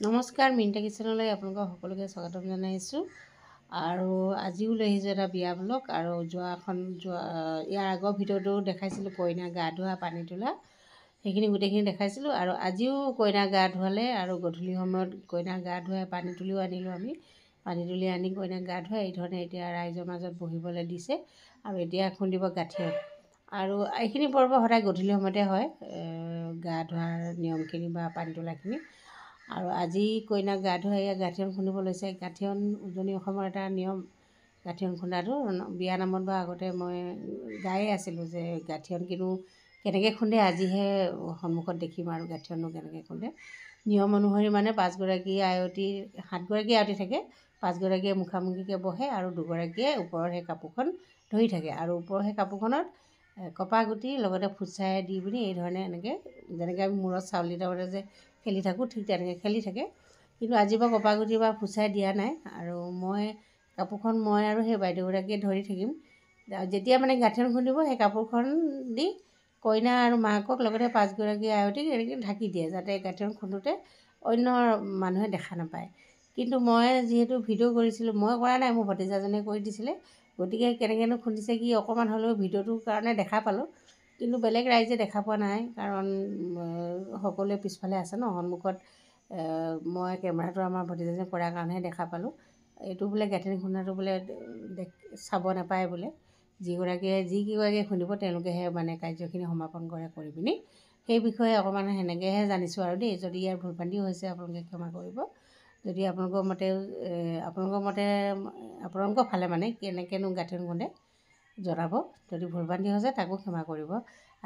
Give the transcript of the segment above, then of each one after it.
নমস্কাৰ, মিণ্টা কিচেনলৈ আপোনালোকক সকলোকে স্বাগতম জনাইছোঁ। আৰু আজিও লৈ আহিছোঁ এটা বিয়া ব্লগ। আৰু ইয়াৰ আগৰ ভিডিঅ'টো দেখাইছিলোঁ কইনা গা ধোৱা, পানী তোলা, সেইখিনি গোটেইখিনি দেখাইছিলোঁ। আৰু আজিও কইনা গা ধুৱালে আৰু গধূলি সময়ত কইনা গা ধুৱাই পানী তুলিও আনিলোঁ আমি। পানী তুলি আনি কইনাক গা ধুৱাই এইধৰণে এতিয়া ৰাইজৰ মাজত বহিবলৈ দিছে। আৰু এতিয়া খুন্দিব গাঠিয়ন। আৰু এইখিনি পৰ্ব সদায় গধূলি সময়তে হয়, গা ধোৱাৰ নিয়মখিনি বা পানী তোলাখিনি। আৰু আজি কইনাক গা ধুৱাই গাঠিয়ন খুন্দিব লৈছে। গাঠিয়ন উজনি অসমৰ এটা নিয়ম, গাঠিয়ন খুন্দাটো। বিয়া নামত বা আগতে মই গায়ে আছিলোঁ যে গাঠিয়ন কিন্তু কেনেকৈ খুন্দে আজিহে সন্মুখত দেখিম আৰু গাঠিয়ননো কেনেকৈ খুন্দে। নিয়ম অনুসৰি মানে 5গৰাকী আয়তী, 7গৰাকী আয়তী থাকে, 5গৰাকীয়ে মুখামুখিকৈ বহে আৰু 2গৰাকীয়ে ওপৰৰ সেই কাপোৰখন ধৰি থাকে। আৰু ওপৰৰ সেই কাপোৰখনত কপা গুটি লগতে ফুটছাই দি পিনি এই ধৰণে এনেকৈ, যেনেকৈ আমি মূৰত চাউল দি থাকোঁতে যে খেলি থাকোঁ, ঠিক তেনেকৈ খেলি থাকে। কিন্তু আজিৰ পৰা কপা গুটি বা ফুটছাই দিয়া নাই। আৰু কাপোৰখন মই আৰু সেই বাইদেউগৰাকীয়ে ধৰি থাকিম। যেতিয়া মানে গাঠিয়ন খুন্দিব, সেই কাপোৰখন দি কইনা আৰু মাকক লগতে 5গৰাকী আয়তীক এনেকৈ ঢাকি দিয়ে, যাতে গাঠিয়ন খুন্দোতে অন্য মানুহে দেখা নাপায়। কিন্তু মই যিহেতু ভিডিঅ' কৰিছিলোঁ, মই কৰা নাই, মোৰ ভতিজাজনে কৰি দিছিলে। গতিকে কেনেকৈনো খুন্দিছে কি অকণমান হ'লেও ভিডিঅ'টোৰ কাৰণে দেখা পালোঁ। কিন্তু বেলেগ ৰাইজে দেখা পোৱা নাই, কাৰণ সকলোৱে পিছফালে আছে ন, সন্মুখত মই কেমেৰাটো আমাৰ ভতিজাজনে কৰাৰ কাৰণেহে দেখা পালোঁ। এইটো বোলে গাঠিয়ন খুন্দাটো বোলে চাব নাপায় বোলে। যিকেইগৰাকীয়ে খুন্দিব তেওঁলোকেহে মানে কাৰ্যখিনি সমাপন কৰে কৰি পিনি। সেই বিষয়ে অকণমান সেনেকৈহে জানিছোঁ আৰু দেই। যদি ইয়াৰ ভুল ভ্ৰান্তি হৈছে আপোনালোকে ক্ষমা কৰিব। যদি আপোনালোকৰ ফালে মানে কেনেকৈনো গাঠিয়ন খুন্দে জনাব। যদি ভুল ভ্ৰান্তি হৈছে তাকো ক্ষমা কৰিব।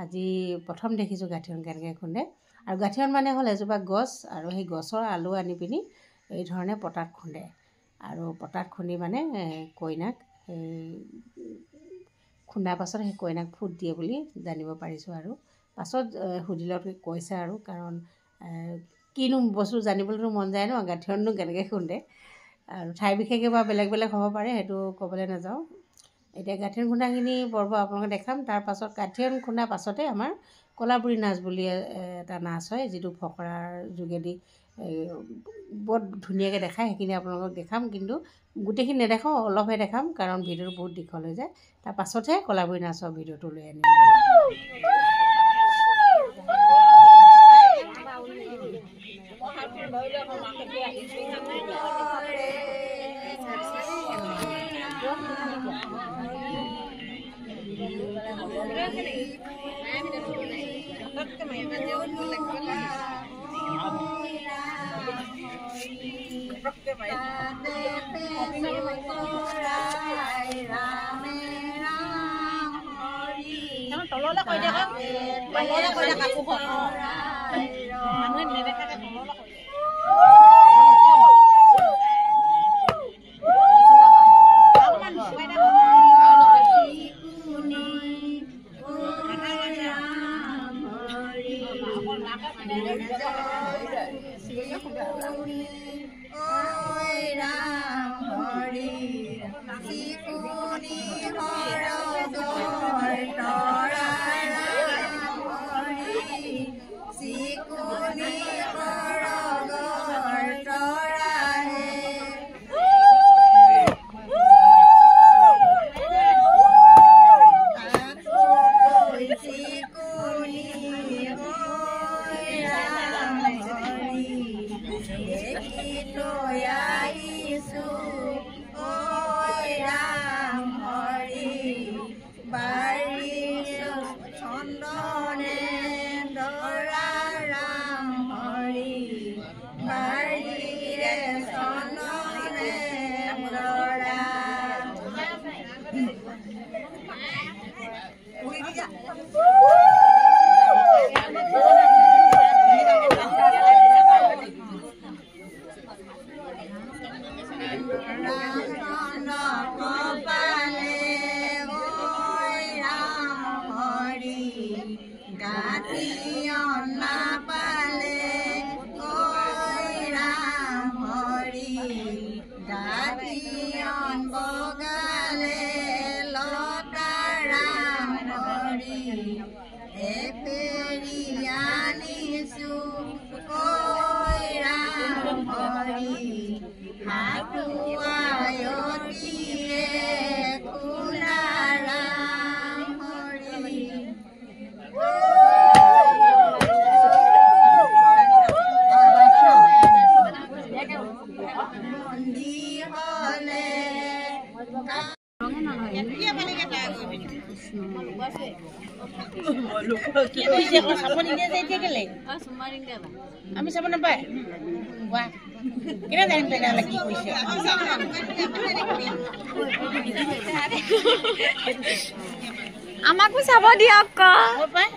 আজি প্ৰথম দেখিছোঁ গাঠিয়ন কেনেকৈ খুন্দে। আৰু গাঠিয়ন মানে হ'ল এজোপা গছ, আৰু সেই গছৰ আলু আনি পিনি এই ধৰণে পতাত খুন্দে। আৰু পতাত খুন্দি মানে কইনাক খুন্দাৰ পাছত সেই কইনাক ফুট দিয়ে বুলি জানিব পাৰিছোঁ। আৰু পাছত সুধিলত কৈছে আৰু, কাৰণ কিনো বস্তু জানিবলৈতো মন যায় ন, গাঠিয়ননো কেনেকৈ খুন্দে। আৰু ঠাই বিশেষে বা বেলেগ বেলেগ হ'ব পাৰে, সেইটো ক'বলৈ নাযাওঁ। এতিয়া গাঠিয়ন খুন্দাখিনি পৰ্ব আপোনালোকে দেখাম। তাৰ পাছত গাঠিয়ন খুন্দাৰ পাছতে আমাৰ কলাপুৰী নাচ বুলি এটা নাচ হয়, যিটো ফকৰাৰ যোগেদি বৰ ধুনীয়াকৈ দেখায়। সেইখিনি আপোনালোকক দেখাম, কিন্তু গোটেইখিনি নেদেখাওঁ, অলপহে দেখাম, কাৰণ ভিডিঅ'টো বহুত দীঘল হৈ যায়। তাৰ পাছতহে কলাপুৰী নাচৰ ভিডিঅ'টো লৈ আনিম। তললৈ কৈ দিয়া, তললৈ কৈ দিয়া কাপোৰখন মানুহে নেদেখাকৈ তললৈ কৈ দিয়া। আমি চাব নাপায় কেনে জানিম তেনেহ'লে কি কৈছে আমাকো চাব দিয়ক পায়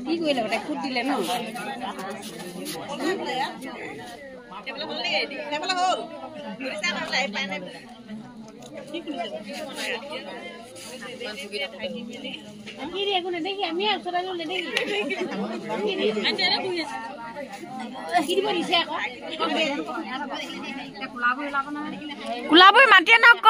কি কৰিলে তাই খুদ দিলে ন একো নেদেখি আমি ওচৰত নেদেখি কোলাবৰী মাতিয়ে নক